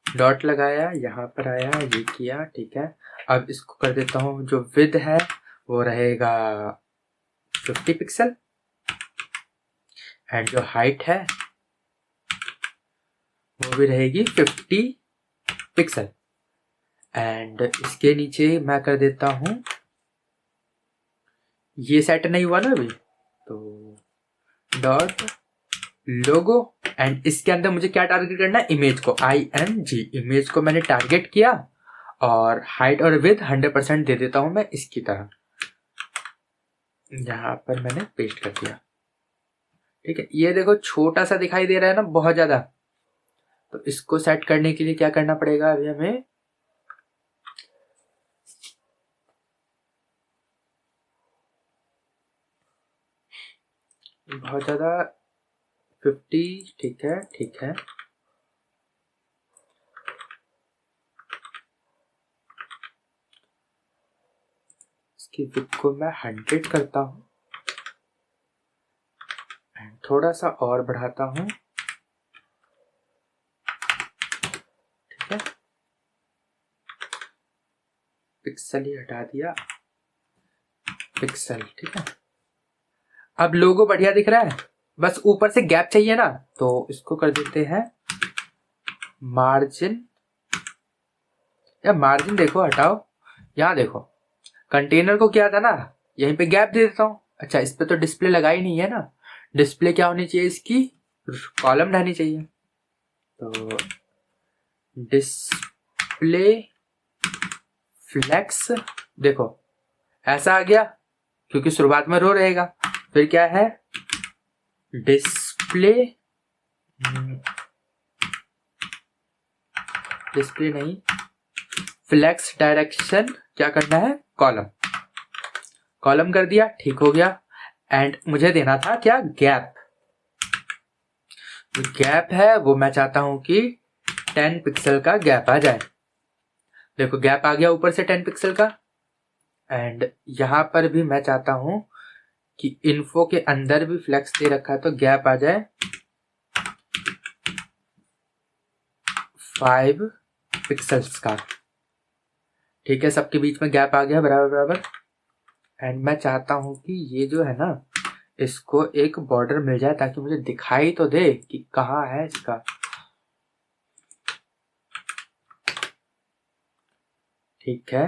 डॉट लगाया, यहाँ पर आया, ये किया। ठीक है, अब इसको कर देता हूँ, जो विड्थ है वो रहेगा 50 पिक्सल एंड जो हाइट है वो भी रहेगी 50 पिक्सल। एंड इसके नीचे मैं कर देता हूँ, ये सेट नहीं हुआ ना अभी, तो डॉट लोगो। एंड इसके अंदर मुझे क्या टारगेट करना है, इमेज को, IMG इमेज को मैंने टारगेट किया और हाइट और विड्थ 100% दे देता हूं मैं इसकी तरह, यहां पर मैंने पेस्ट कर दिया। ठीक है, ये देखो छोटा सा दिखाई दे रहा है ना बहुत ज्यादा, तो इसको सेट करने के लिए क्या करना पड़ेगा अभी हमें, बहुत ज्यादा 50, ठीक है ठीक है। इसकी विड्थ को मैं 100 करता हूं, थोड़ा सा और बढ़ाता हूं, ठीक है, पिक्सल ही हटा दिया, पिक्सल, ठीक है। अब लोगो बढ़िया दिख रहा है, बस ऊपर से गैप चाहिए ना, तो इसको कर देते हैं मार्जिन, या मार्जिन देखो हटाओ, यहाँ देखो कंटेनर को क्या था ना, यहीं पे गैप दे देता हूँ। अच्छा, इस पे तो डिस्प्ले लगाई नहीं है ना, डिस्प्ले क्या होनी चाहिए इसकी, कॉलम रहनी चाहिए, तो डिस्प्ले फ्लेक्स, देखो ऐसा आ गया, क्योंकि शुरुआत में रो रहेगा। फिर क्या है, डिस्प्ले, डिस्प्ले नहीं, फ्लेक्स डायरेक्शन, क्या करना है, कॉलम, कॉलम कर दिया, ठीक हो गया। एंड मुझे देना था क्या, गैप, जो गैप है वो मैं चाहता हूं कि 10 पिक्सल का गैप आ जाए। देखो गैप आ गया ऊपर से 10 पिक्सल का। एंड यहां पर भी मैं चाहता हूं कि इन्फो के अंदर भी फ्लेक्स दे रखा है तो गैप आ जाए 5 पिक्सल्स का। ठीक है, सबके बीच में गैप आ गया बराबर बराबर। एंड मैं चाहता हूं कि ये जो है ना, इसको एक बॉर्डर मिल जाए ताकि मुझे दिखाई तो दे कि कहाँ है इसका। ठीक है,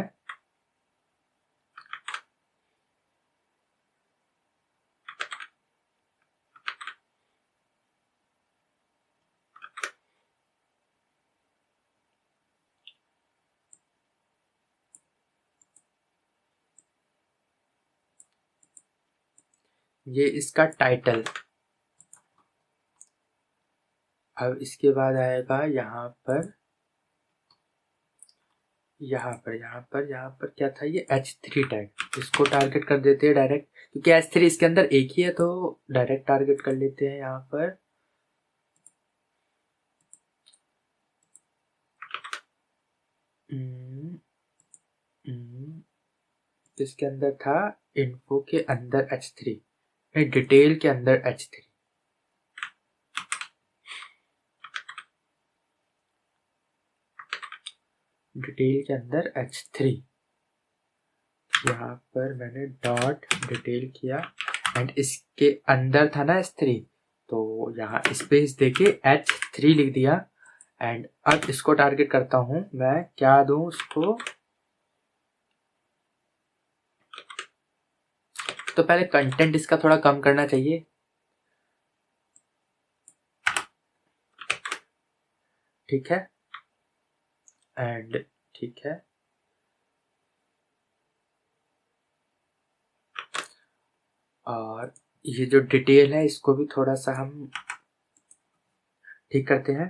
ये इसका टाइटल। अब इसके बाद आएगा यहाँ पर, यहाँ पर क्या था, ये H3 टैग, इसको टारगेट कर देते हैं डायरेक्ट, क्योंकि H3 इसके अंदर एक ही है तो डायरेक्ट टारगेट कर लेते हैं यहाँ पर। इसके अंदर था, इन्फो के अंदर H3, डिटेल के अंदर H3, डिटेल के अंदर H3, यहाँ पर मैंने डॉट डिटेल किया। एंड इसके अंदर था ना H3, तो यहाँ स्पेस देके H3 लिख दिया। एंड अब इसको टारगेट करता हूं मैं, क्या दूं उसको, तो पहले कंटेंट इसका थोड़ा कम करना चाहिए। ठीक है, एंड ठीक है, और ये जो डिटेल है इसको भी थोड़ा सा हम ठीक करते हैं।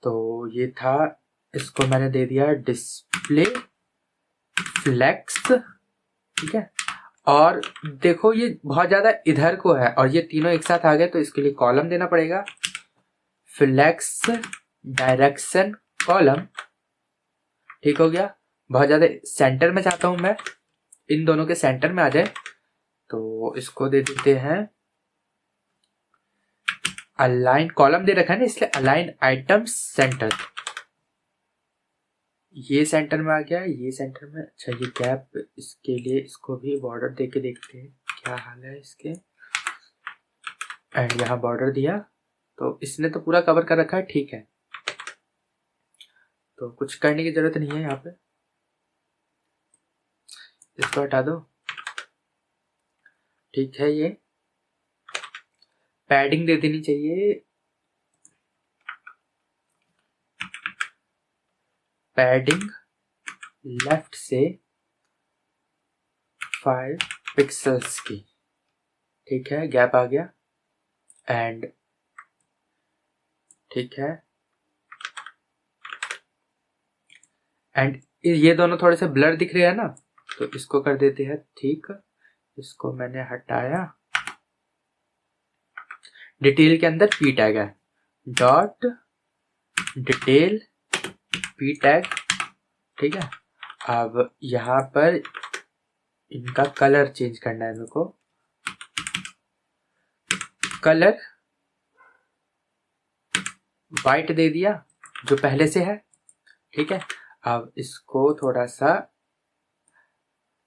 तो ये था, इसको मैंने दे दिया डिस्प्ले फ्लेक्स, ठीक है। और देखो ये बहुत ज्यादा इधर को है और ये तीनों एक साथ आ गए, तो इसके लिए कॉलम देना पड़ेगा, फ्लेक्स डायरेक्शन कॉलम। ठीक हो गया, बहुत ज्यादा सेंटर में चाहता हूं मैं, इन दोनों के सेंटर में आ जाए, तो इसको दे देते हैं अलाइन, कॉलम दे रखा है ना इसलिए अलाइन आइटम्स सेंटर, ये सेंटर में आ गया, ये सेंटर में। अच्छा, ये गैप, इसके लिए इसको भी बॉर्डर दे के देखते हैं क्या हाल है इसके। एंड यहाँ बॉर्डर दिया, तो इसने तो पूरा कवर कर रखा है, ठीक है। तो कुछ करने की जरूरत नहीं है यहाँ पे, इसको हटा दो। ठीक है, ये पैडिंग दे देनी चाहिए, पैडिंग लेफ्ट से 5 पिक्सल्स की। ठीक है, गैप आ गया। एंड ठीक है, एंड ये दोनों थोड़े से ब्लर दिख रहे हैं ना, तो इसको कर देते हैं ठीक। इसको मैंने हटाया। डिटेल के अंदर पी टैग है, डॉट डिटेल पी टैग। ठीक है, अब यहाँ पर इनका कलर चेंज करना है मेरे को। कलर वाइट दे दिया जो पहले से है। ठीक है, अब इसको थोड़ा सा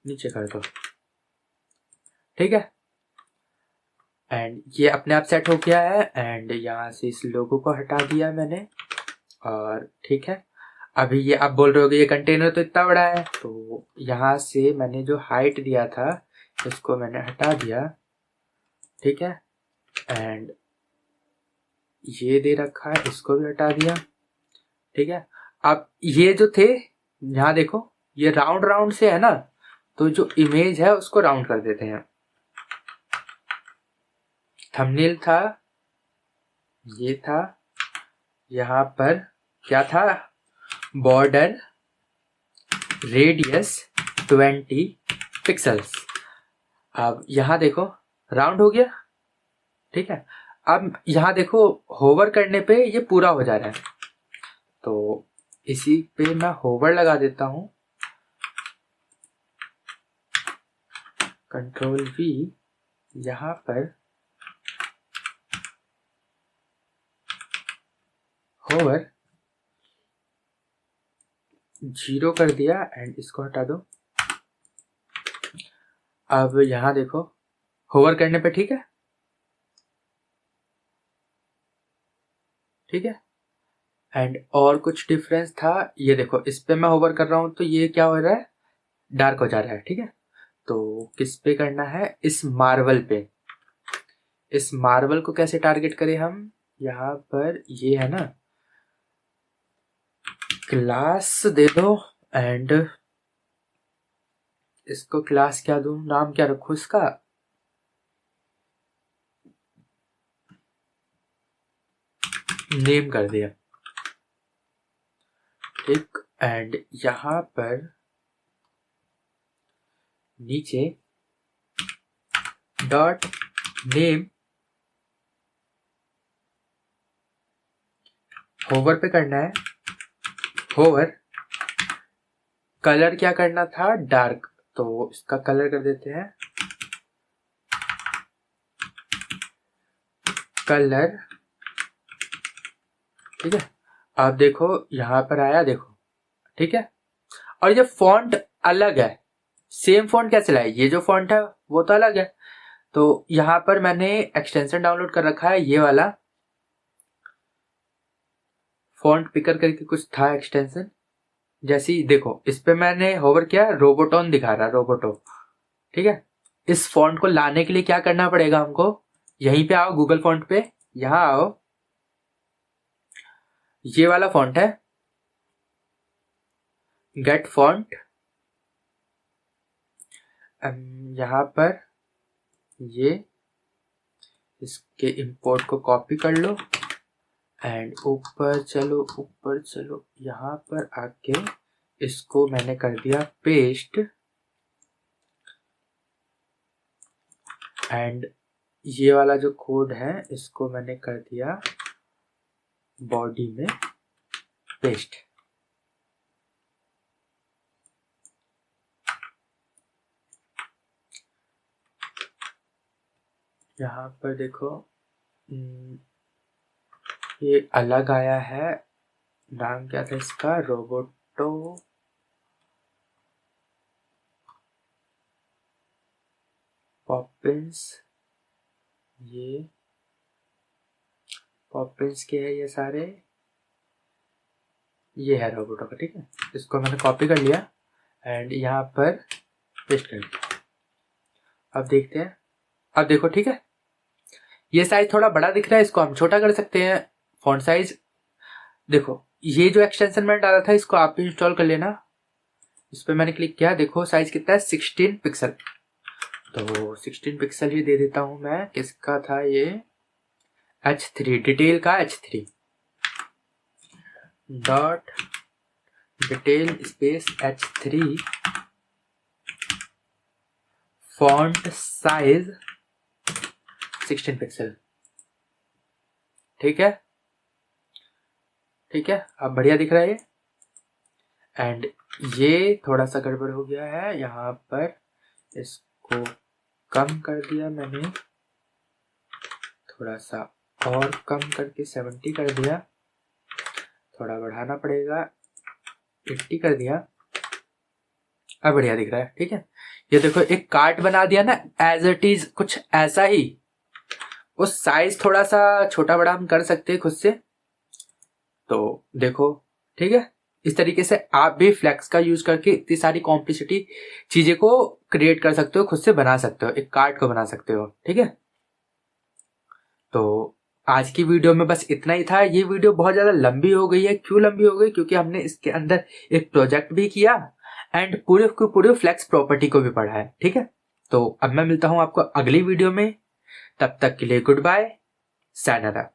नीचे कर दो। ठीक है, एंड ये अपने आप सेट हो गया है। एंड यहाँ से इस लोगो को हटा दिया मैंने। और ठीक है, अभी ये आप बोल रहे होगे ये कंटेनर तो इतना बड़ा है, तो यहाँ से मैंने जो हाइट दिया था इसको मैंने हटा दिया। ठीक है, एंड ये दे रखा है, इसको भी हटा दिया। ठीक है, अब ये जो थे, यहाँ देखो ये राउंड राउंड से है ना, तो जो इमेज है उसको राउंड कर देते हैं। थंबनेल था, ये था, यहाँ पर क्या था, बॉर्डर रेडियस 20 पिक्सल्स। अब यहाँ देखो राउंड हो गया। ठीक है, अब यहाँ देखो होवर करने पे ये पूरा हो जा रहा है, तो इसी पे मैं होवर लगा देता हूँ, कंट्रोल V। यहाँ पर होवर 0 कर दिया एंड इसको हटा दो। अब यहाँ देखो होवर करने पे ठीक है, ठीक है। एंड और कुछ डिफरेंस था, ये देखो इस पे मैं होवर कर रहा हूँ तो ये क्या हो रहा है, डार्क हो जा रहा है। ठीक है, तो किस पे करना है, इस मार्बल पे। इस मार्बल को कैसे टारगेट करें हम, यहाँ पर ये है ना, क्लास दे दो। एंड इसको क्लास क्या दूं, नाम क्या रखूं इसका, नेम कर दिया। ठीक, एंड यहाँ पर नीचे डॉट नेम, होवर पे करना है। होवर कलर क्या करना था, डार्क, तो इसका कलर कर देते हैं कलर। ठीक है, अब देखो यहाँ पर आया, देखो ठीक है। और ये फॉन्ट अलग है, सेम फॉन्ट कैसे लाए, ये जो फॉन्ट है वो तो अलग है। तो यहाँ पर मैंने एक्सटेंशन डाउनलोड कर रखा है, ये वाला फॉन्ट पिकर करके कुछ था एक्सटेंशन। जैसे ही देखो इस पे मैंने होवर किया, रोबोटोन दिखा रहा, रोबोटो। ठीक है, इस फॉन्ट को लाने के लिए क्या करना पड़ेगा हमको, यहीं पे आओ गूगल फॉन्ट पे, यहां आओ, ये वाला फॉन्ट है गेट फॉन्ट। यहां पर ये इसके इंपोर्ट को कॉपी कर लो एंड ऊपर चलो, ऊपर चलो, यहाँ पर आके इसको मैंने कर दिया पेस्ट। एंड ये वाला जो कोड है इसको मैंने कर दिया बॉडी में पेस्ट। यहाँ पर देखो ये अलग आया है, नाम क्या था इसका, रोबोटो पॉपिंस। ये पॉपिंस के है ये सारे, ये है रोबोटो का, ठीक है। इसको मैंने कॉपी कर लिया एंड यहाँ पर पेस्ट कर दिया। अब देखते हैं, अब देखो, ठीक है, ये साइज थोड़ा बड़ा दिख रहा है, इसको हम छोटा कर सकते हैं। फॉन्ट साइज देखो, ये जो एक्सटेंशन मैंने डाला था इसको आप भी इंस्टॉल कर लेना। इस पर मैंने क्लिक किया, देखो साइज कितना है, 16 पिक्सल। तो 16 पिक्सल ही दे देता हूं मैं। किसका था ये, H3, डिटेल का H3 dot detail space H3 font size 16 pixel. ठीक है, ठीक है, अब बढ़िया दिख रहा है ये। एंड ये थोड़ा सा गड़बड़ हो गया है यहाँ पर, इसको कम कर दिया मैंने, थोड़ा सा और कम करके 70 कर दिया, थोड़ा बढ़ाना पड़ेगा, 80 कर दिया। अब बढ़िया दिख रहा है, ठीक है। ये देखो एक कार्ट बना दिया ना, एज इट इज कुछ ऐसा ही। उस साइज थोड़ा सा छोटा बड़ा हम कर सकते हैं खुद से, तो देखो, ठीक है। इस तरीके से आप भी फ्लेक्स का यूज करके इतनी सारी कॉम्प्लिसिटी चीजें को क्रिएट कर सकते हो, खुद से बना सकते हो, एक कार्ड को बना सकते हो, ठीक है। तो आज की वीडियो में बस इतना ही था। ये वीडियो बहुत ज्यादा लंबी हो गई है। क्यों लंबी हो गई, क्योंकि हमने इसके अंदर एक प्रोजेक्ट भी किया एंड पूरे फ्लेक्स प्रॉपर्टी को भी पढ़ा है, ठीक है। तो अब मैं मिलता हूं आपको अगली वीडियो में, तब तक के लिए गुड बाय, सायनारा।